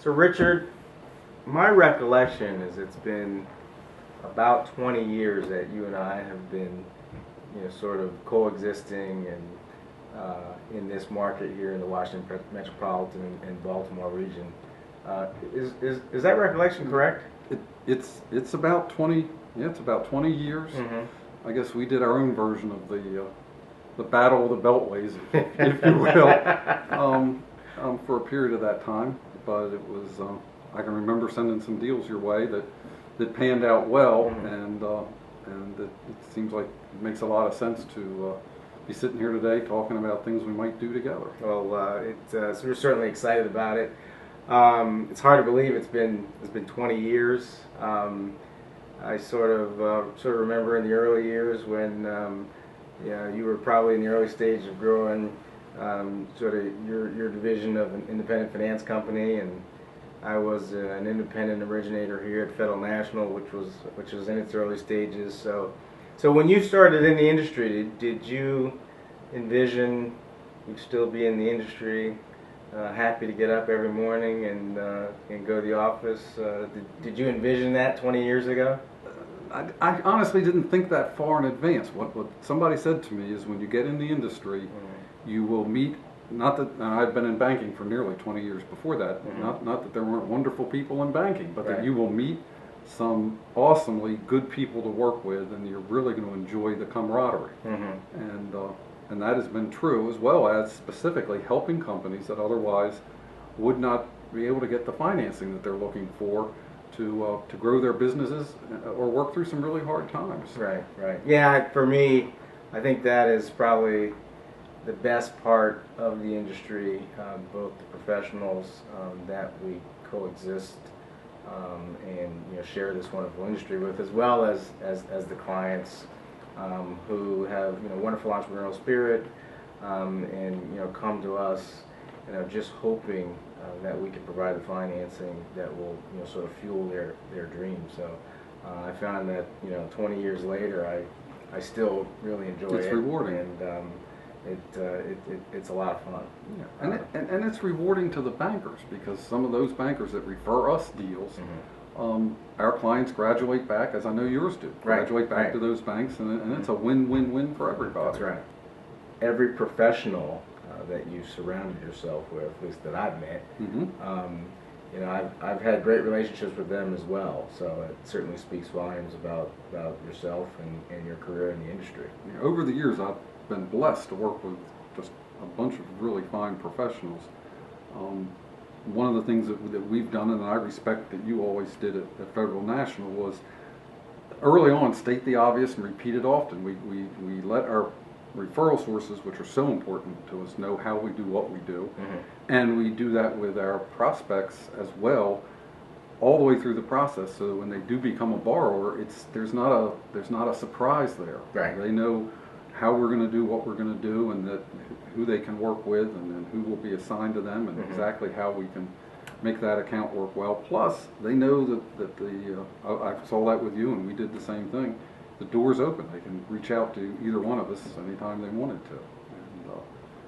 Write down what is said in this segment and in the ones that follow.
So Richard, my recollection is it's been about 20 years that you and I have been, sort of coexisting and in this market here in the Washington metropolitan and Baltimore region. Is that recollection correct? It's about 20. Yeah, it's about 20 years. Mm-hmm. I guess we did our own version of the Battle of the Beltways, if you will, for a period of that time. But it was I can remember sending some deals your way that panned out well, Mm-hmm. and it seems like it makes a lot of sense to be sitting here today talking about things we might do together. Well, so we're certainly excited about it. It's hard to believe it's been 20 years. I sort of remember in the early years when you were probably in the early stage of growing sort of your division of an independent finance company, and I was an independent originator here at Federal National, which was in its early stages. So when you started in the industry, did you envision you'd still be in the industry, happy to get up every morning and go to the office? Did you envision that 20 years ago? I honestly didn't think that far in advance. What somebody said to me is when you get in the industry, you will meet, not that I've been in banking for nearly 20 years before that, not that there weren't wonderful people in banking, but that you will meet some awesomely good people to work with, and you're really going to enjoy the camaraderie. And that has been true, as well as specifically helping companies that otherwise would not be able to get the financing that they're looking for to grow their businesses or work through some really hard times. Right. Yeah, for me, I think that is probably the best part of the industry, both the professionals that we coexist and share this wonderful industry with, as well as the clients who have wonderful entrepreneurial spirit and come to us just hoping that we can provide the financing that will sort of fuel their dreams. So I found that 20 years later I still really enjoy it. It's rewarding, and it's a lot of fun. Yeah. And it's rewarding to the bankers, because some of those bankers that refer us deals, our clients graduate back, as I know yours do, graduate back to those banks, and it's a win-win-win for everybody. That's right. Every professional that you surrounded yourself with, at least that I've met, I've had great relationships with them as well. So it certainly speaks volumes about yourself and your career in the industry. Yeah, over the years, I've been blessed to work with just a bunch of really fine professionals. One of the things that we've done, and I respect that you always did at Federal National, was early on state the obvious and repeat it often. We let our referral sources, which are so important to us, know how we do what we do, and we do that with our prospects as well, all the way through the process. So when they do become a borrower, there's not a surprise there. Right. They know how we're going to do what we're going to do, and that who they can work with, and then who will be assigned to them, and exactly how we can make that account work well. Plus, they know that I saw that with you, and we did the same thing. The door's open. They can reach out to either one of us anytime they wanted to,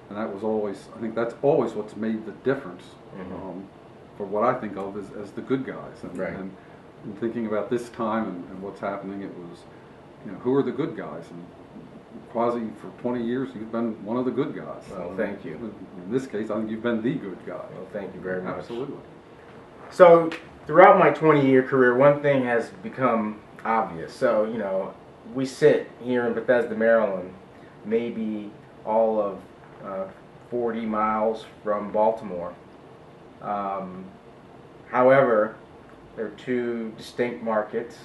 and that was always, I think that's always what's made the difference for what I think of as the good guys. And thinking about this time and what's happening, it was, who are the good guys? And Kwesi, for 20 years, you've been one of the good guys. Well, thank you. In this case, I think you've been the good guy. Well, thank you very much. Absolutely. So, throughout my 20-year career, one thing has become obvious. So, we sit here in Bethesda, Maryland, maybe all of 40 miles from Baltimore. However, there are two distinct markets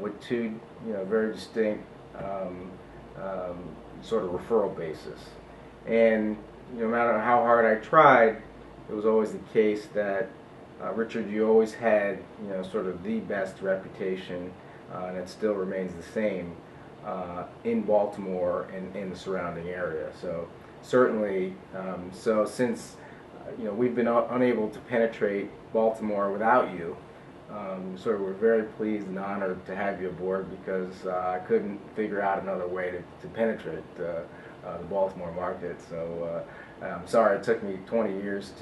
with two very distinct sort of referral basis, and no matter how hard I tried, it was always the case that Richard, you always had sort of the best reputation, and it still remains the same in Baltimore and in the surrounding area. So certainly, since we've been unable to penetrate Baltimore without you, so we're very pleased and honored to have you aboard, because I couldn't figure out another way to penetrate the Baltimore market. So I'm sorry it took me 20 years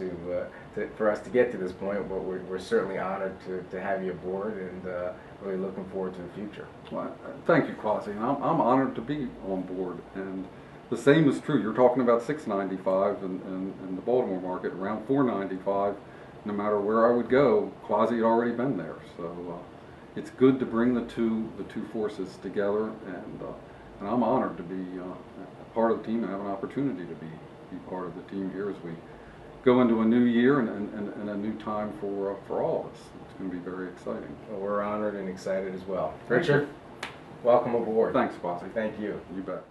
for us to get to this point, but we're certainly honored to have you aboard, and really looking forward to the future. Well, thank you, Kwesi. And I'm honored to be on board. And the same is true. You're talking about $6.95 in the Baltimore market, around $4.95. No matter where I would go, Kwesi had already been there. So it's good to bring the two forces together, and I'm honored to be a part of the team and have an opportunity to be part of the team here as we go into a new year and a new time for all of us. It's going to be very exciting. Well, we're honored and excited as well. Richard, welcome aboard. Thanks, Kwesi. Thank you. You bet.